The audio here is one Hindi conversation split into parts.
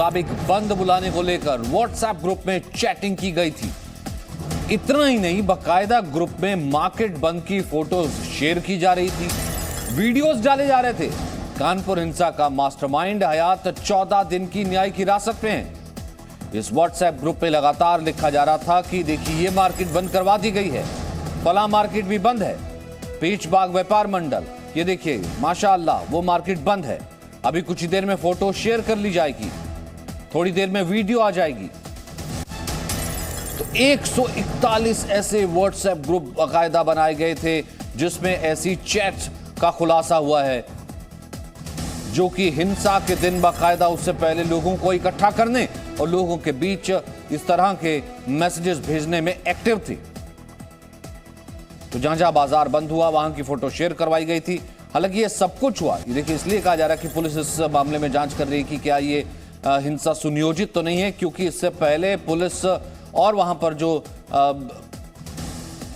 मुताबिक बंद बुलाने को लेकर व्हाट्सएप ग्रुप में चैटिंग की गई थी। इतना ही नहीं, बाकायदा ग्रुप में मार्केट बंद की फोटोज शेयर की जा रही थी, वीडियोस डाले जा रहे थे। कानपुर हिंसा का मास्टरमाइंड हयात 14 दिन की न्यायिक हिरासत में है। इस व्हाट्सएप ग्रुप में लगातार लिखा जा रहा था कि देखिए ये मार्केट बंद करवा दी गई है, फला मार्केट भी बंद है, पीच बाग व्यापार मंडल, ये देखिए माशाअल्लाह वो मार्केट बंद है। अभी कुछ ही देर में फोटो शेयर कर ली जाएगी, थोड़ी देर में वीडियो आ जाएगी। तो 141 ऐसे व्हाट्सएप ग्रुप बाकायदा बनाए गए थे जिसमें ऐसी चैट का खुलासा हुआ है जो कि हिंसा के दिन बाकायदा उससे पहले लोगों को इकट्ठा करने और लोगों के बीच इस तरह के मैसेजेस भेजने में एक्टिव थी। तो जहां जहां बाजार बंद हुआ वहां की फोटो शेयर करवाई गई थी। हालांकि ये सब कुछ हुआ, ये देखिए इसलिए कहा जा रहा है कि पुलिस इस मामले में जांच कर रही है कि क्या ये हिंसा सुनियोजित तो नहीं है, क्योंकि इससे पहले पुलिस और वहां पर जो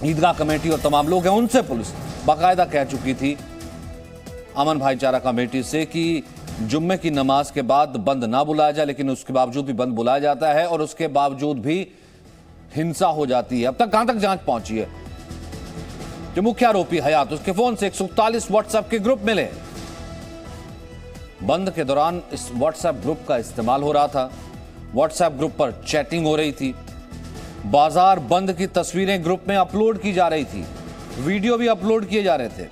ईदगाह कमेटी और तमाम लोग हैं उनसे पुलिस बाकायदा कह चुकी थी अमन भाईचारा कमेटी से कि जुम्मे की नमाज के बाद बंद ना बुलाया जाए, लेकिन उसके बावजूद भी बंद बुलाया जाता है और उसके बावजूद भी हिंसा हो जाती है। अब तक कहां तक जांच पहुंची है? जो मुख्य आरोपी हयात, उसके फोन से 141 व्हाट्सएप के ग्रुप मिले। बंद के दौरान इस व्हाट्सएप ग्रुप का इस्तेमाल हो रहा था, व्हाट्सएप ग्रुप पर चैटिंग हो रही थी, बाजार बंद की तस्वीरें ग्रुप में अपलोड की जा रही थी, वीडियो भी अपलोड किए जा रहे थे।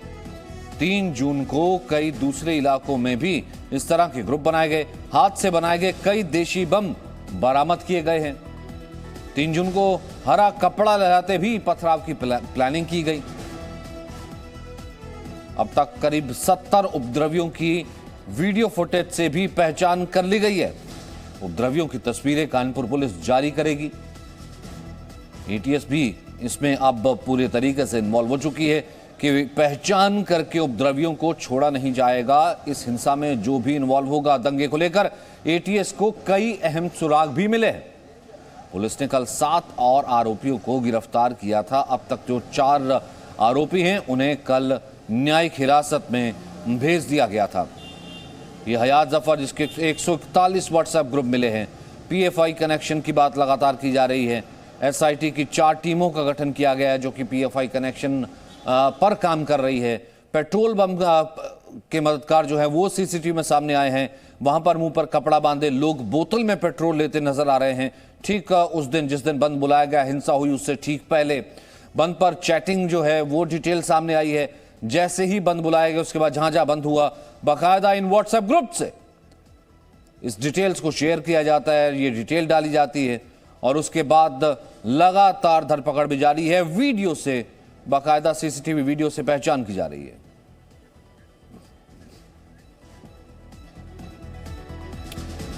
3 जून को कई दूसरे इलाकों में भी इस तरह के ग्रुप बनाए गए, हाथ से बनाए गए कई देशी बम बरामद किए गए हैं। 3 जून को हरा कपड़ा लगाते भी पथराव की प्लानिंग की गई। अब तक करीब 70 उपद्रवियों की वीडियो फुटेज से भी पहचान कर ली गई है। उपद्रवियों की तस्वीरें कानपुर पुलिस जारी करेगी। एटीएस भी इसमें अब पूरे तरीके से इन्वॉल्व हो चुकी है कि पहचान करके उपद्रवियों को छोड़ा नहीं जाएगा। इस हिंसा में जो भी इन्वॉल्व होगा दंगे को लेकर एटीएस को कई अहम सुराग भी मिले हैं। पुलिस ने कल 7 और आरोपियों को गिरफ्तार किया था। अब तक जो 4 आरोपी हैं उन्हें कल न्यायिक हिरासत में भेज दिया गया था। ये हयात जफर, जिसके 141 व्हाट्सएप ग्रुप मिले हैं। पीएफआई कनेक्शन की बात लगातार की जा रही है। एसआईटी की 4 टीमों का गठन किया गया है जो कि पीएफआई कनेक्शन पर काम कर रही है। पेट्रोल बम के मददगार जो है वो सीसीटीवी में सामने आए हैं। वहां पर मुंह पर कपड़ा बांधे लोग बोतल में पेट्रोल लेते नजर आ रहे हैं। ठीक उस दिन जिस दिन बंद बुलाया गया, हिंसा हुई उससे ठीक पहले बंद पर चैटिंग जो है वो डिटेल सामने आई है। जैसे ही बंद बुलाया गया उसके बाद जहां जहां बंद हुआ बाकायदा इन व्हाट्सएप ग्रुप से इस डिटेल्स को शेयर किया जाता है, ये डिटेल डाली जाती है और उसके बाद लगातार धरपकड़ भी जारी है। वीडियो से बाकायदा सीसीटीवी वीडियो से पहचान की जा रही है।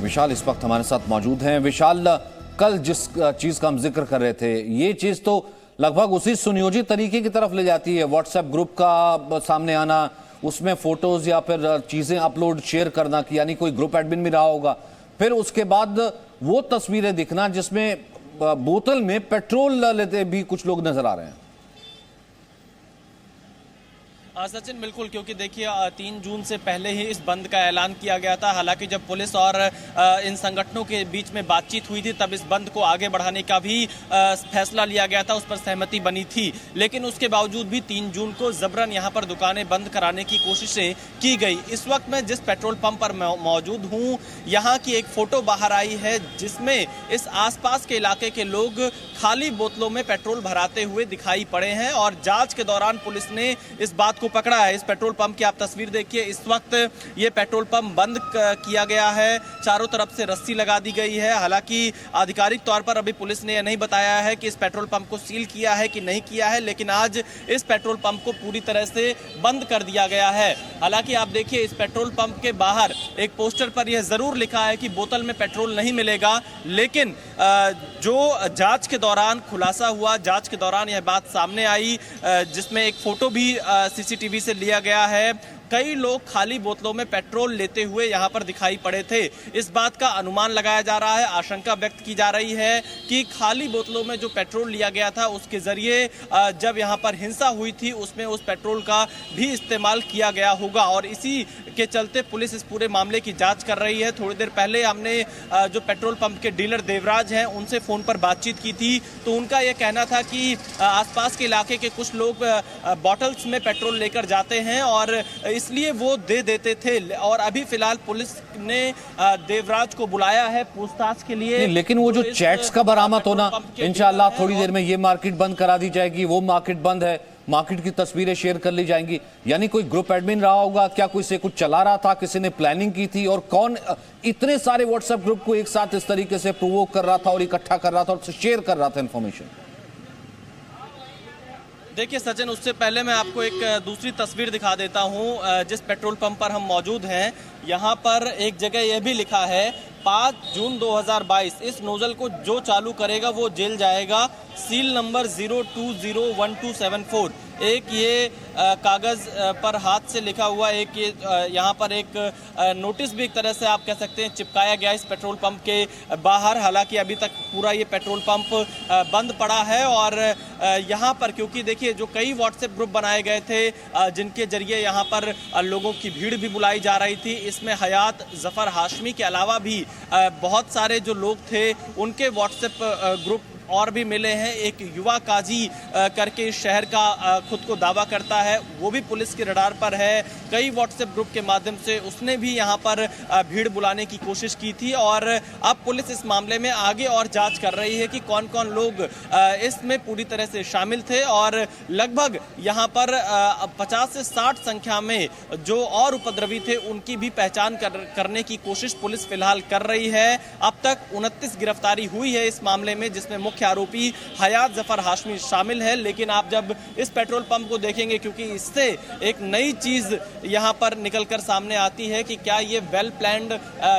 विशाल इस वक्त हमारे साथ मौजूद हैं। विशाल, कल जिस चीज का हम जिक्र कर रहे थे ये चीज तो लगभग उसी सुनियोजित तरीके की तरफ ले जाती है। व्हाट्सएप ग्रुप का सामने आना, उसमें फोटोज या फिर चीजें अपलोड शेयर करना कि यानी कोई ग्रुप एडमिन भी रहा होगा, फिर उसके बाद वो तस्वीरें दिखना जिसमें बोतल में पेट्रोल लेते भी कुछ लोग नजर आ रहे हैं। सचिन, बिल्कुल, क्योंकि देखिए 3 जून से पहले ही इस बंद का ऐलान किया गया था। हालांकि जब पुलिस और इन संगठनों के बीच में बातचीत हुई थी तब इस बंद को आगे बढ़ाने का भी फैसला लिया गया था, उस पर सहमति बनी थी। लेकिन उसके बावजूद भी 3 जून को जबरन यहां पर दुकानें बंद कराने की कोशिशें की गई। इस वक्त मैं जिस पेट्रोल पंप पर मौजूद हूं, यहां की एक फोटो बाहर आई है जिसमें इस आसपास के इलाके के लोग खाली बोतलों में पेट्रोल भराते हुए दिखाई पड़े हैं और जांच के दौरान पुलिस ने इस बात को पकड़ा है। इस पेट्रोल पंप की आप तस्वीर देखिए। इस वक्त ये पेट्रोल पंप बंद किया गया है, चारों तरफ से रस्सी लगा दी गई है। हालांकि आधिकारिक तौर पर अभी पुलिस ने यह नहीं बताया है कि इस पेट्रोल पंप को सील किया है कि नहीं किया है, लेकिन आज इस पेट्रोल पंप को पूरी तरह से बंद कर दिया गया है। हालांकि आप देखिए इस पेट्रोल पंप के बाहर एक पोस्टर पर यह जरूर लिखा है कि बोतल में पेट्रोल नहीं मिलेगा, लेकिन जो जांच के दौरान खुलासा हुआ, जांच के दौरान यह बात सामने आई जिसमें एक फोटो भी सीसीटीवी से लिया गया है। कई लोग खाली बोतलों में पेट्रोल लेते हुए यहाँ पर दिखाई पड़े थे। इस बात का अनुमान लगाया जा रहा है, आशंका व्यक्त की जा रही है कि खाली बोतलों में जो पेट्रोल लिया गया था उसके जरिए जब यहाँ पर हिंसा हुई थी उसमें उस पेट्रोल का भी इस्तेमाल किया गया होगा और इसी के चलते पुलिस इस पूरे मामले की जांच कर रही है। थोड़ी देर पहले हमने जो पेट्रोल पंप के डीलर देवराज हैं उनसे फोन पर बातचीत की थी, तो उनका यह कहना था कि आसपास के इलाके के कुछ लोग बॉटल्स में पेट्रोल लेकर जाते हैं और इसलिए वो दे देते थे। और अभी फिलहाल पुलिस ने देवराज को बुलाया है पूछताछ के लिए। लेकिन वो जो चैट्स का बरामद होना, इंशाल्लाह थोड़ी देर में ये मार्केट बंद करा दी जाएगी, वो मार्केट बंद है, मार्केट की तस्वीरें शेयर कर ली जाएंगी। यानी कोई ग्रुप एडमिन रहा होगा क्या, कोई से कुछ चला रहा था, किसी ने प्लानिंग की थी, और कौन इतने सारे व्हाट्सएप ग्रुप को एक साथ इस तरीके से प्रोवोक कर रहा था और इकट्ठा कर रहा था और शेयर कर रहा था इंफॉर्मेशन। देखिए सचिन, उससे पहले मैं आपको एक दूसरी तस्वीर दिखा देता हूं। जिस पेट्रोल पंप पर हम मौजूद हैं यहां पर एक जगह यह भी लिखा है 5 जून 2022 इस नोजल को जो चालू करेगा वो जेल जाएगा, सील नंबर 0201274। एक ये कागज पर हाथ से लिखा हुआ, एक ये यहाँ पर एक नोटिस भी एक तरह से आप कह सकते हैं चिपकाया गया इस पेट्रोल पंप के बाहर। हालांकि अभी तक पूरा ये पेट्रोल पंप बंद पड़ा है और यहाँ पर क्योंकि देखिए जो कई व्हाट्सएप ग्रुप बनाए गए थे जिनके जरिए यहाँ पर लोगों की भीड़ भी बुलाई जा रही थी, इसमें हयात जफर हाशमी के अलावा भी बहुत सारे जो लोग थे उनके व्हाट्सएप ग्रुप और भी मिले हैं। एक युवा काजी करके इस शहर का खुद को दावा करता है, वो भी पुलिस के रडार पर है। कई व्हाट्सएप ग्रुप के माध्यम से उसने भी यहाँ पर भीड़ बुलाने की कोशिश की थी और अब पुलिस इस मामले में आगे और जांच कर रही है कि कौन कौन लोग इसमें पूरी तरह से शामिल थे और लगभग यहाँ पर 50 से 60 संख्या में जो और उपद्रवी थे उनकी भी पहचान करने की कोशिश पुलिस फिलहाल कर रही है। अब तक 29 गिरफ्तारी हुई है इस मामले में, जिसमें मुख्य आरोपी हयात जफर हाशमी शामिल है। लेकिन आप जब इस पेट्रोल पंप को देखेंगे, क्योंकि इससे एक नई चीज यहां पर निकलकर सामने आती है कि क्या ये वेल प्लान्ड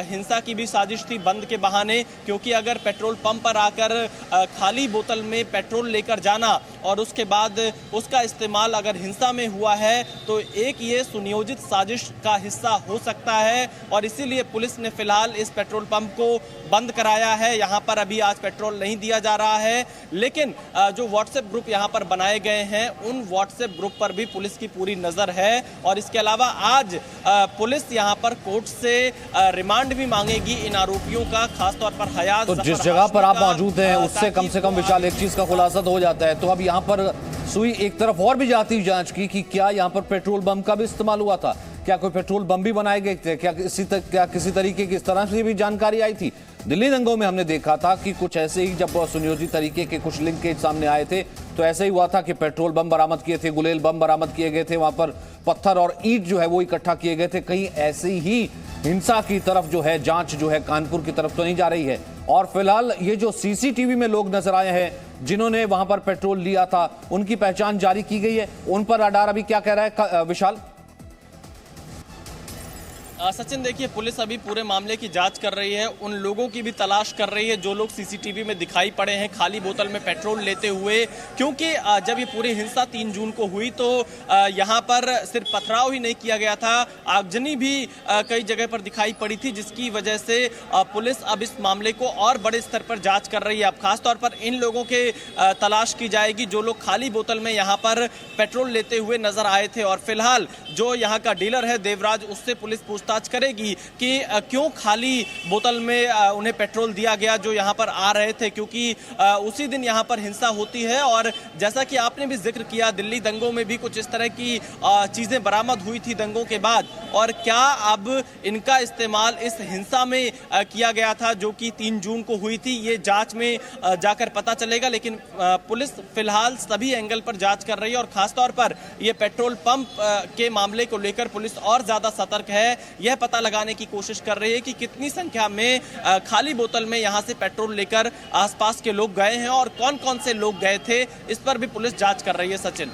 हिंसा की भी साजिश थी बंद के बहाने, क्योंकि अगर पेट्रोल पंप पर आकर खाली बोतल में पेट्रोल लेकर जाना और उसके बाद उसका इस्तेमाल अगर हिंसा में हुआ है तो एक ये सुनियोजित साजिश का हिस्सा हो सकता है और इसीलिए पुलिस ने फिलहाल इस पेट्रोल पंप को बंद कराया है। यहाँ पर अभी आज पेट्रोल नहीं दिया जा रहा है, लेकिन जो व्हाट्सएप ग्रुप यहाँ पर बनाए गए हैं उन व्हाट्सएप ग्रुप पर भी पुलिस की पूरी नजर है। और इसके अलावा आज पुलिस यहाँ पर कोर्ट से रिमांड भी मांगेगी इन आरोपियों का, खासतौर पर हयात। तो जिस जगह पर आप मौजूद हैं उससे कम से कम विशाल एक चीज का खुलासा तो हो जाता है। तो अब यहाँ पर सुई एक तरफ और भी जाती जांच की कि क्या यहाँ पर पेट्रोल बम का भी इस्तेमाल हुआ था, क्या कोई पेट्रोल बम भी बनाए गए थे, क्या किसी तरीके की इस तरह से भी जानकारी आई थी। दिल्ली दंगों में हमने देखा था कि कुछ ऐसे ही जब सुनियोजित तरीके के कुछ लिंकेज सामने आए थे तो ऐसे ही हुआ था कि पेट्रोल बम बरामद किए थे, गुलेल बम बरामद किए गए थे, वहां पर पत्थर और ईंट जो है वो इकट्ठा किए गए थे। कहीं ऐसी ही हिंसा की तरफ जो है जांच जो है कानपुर की तरफ तो नहीं जा रही है। और फिलहाल ये जो सीसीटीवी में लोग नजर आए हैं जिन्होंने वहां पर पेट्रोल लिया था उनकी पहचान जारी की गई है, उन पर रडार अभी क्या कह रहा है विशाल? सचिन, देखिए पुलिस अभी पूरे मामले की जांच कर रही है, उन लोगों की भी तलाश कर रही है जो लोग सीसीटीवी में दिखाई पड़े हैं खाली बोतल में पेट्रोल लेते हुए। क्योंकि जब ये पूरी हिंसा 3 जून को हुई तो यहाँ पर सिर्फ पथराव ही नहीं किया गया था, आगजनी भी कई जगह पर दिखाई पड़ी थी, जिसकी वजह से पुलिस अब इस मामले को और बड़े स्तर पर जांच कर रही है। अब खासतौर पर इन लोगों के तलाश की जाएगी जो लोग खाली बोतल में यहाँ पर पेट्रोल लेते हुए नजर आए थे। और फिलहाल जो यहाँ का डीलर है देवराज, उससे पुलिस पूछताछ करेगी कि क्यों खाली बोतल में उन्हें पेट्रोल दिया गया जो यहां पर आ रहे थे, क्योंकि उसी दिन यहां पर हिंसा होती है। और जैसा कि आपने भी जिक्र किया, दिल्ली दंगों में भी कुछ इस तरह की चीजें बरामद हुई थी दंगों के बाद, और क्या अब इनका इस्तेमाल इस हिंसा में किया गया था जो कि 3 जून को हुई थी, ये जांच में जाकर पता चलेगा। लेकिन पुलिस फिलहाल सभी एंगल पर जांच कर रही है और खासतौर पर यह पेट्रोल पंप के मामले को लेकर पुलिस और ज्यादा सतर्क है। यह पता लगाने की कोशिश कर रही है कि कितनी संख्या में खाली बोतल में यहां से पेट्रोल लेकर आसपास के लोग गए हैं और कौन कौन से लोग गए थे, इस पर भी पुलिस जांच कर रही है। सचिन।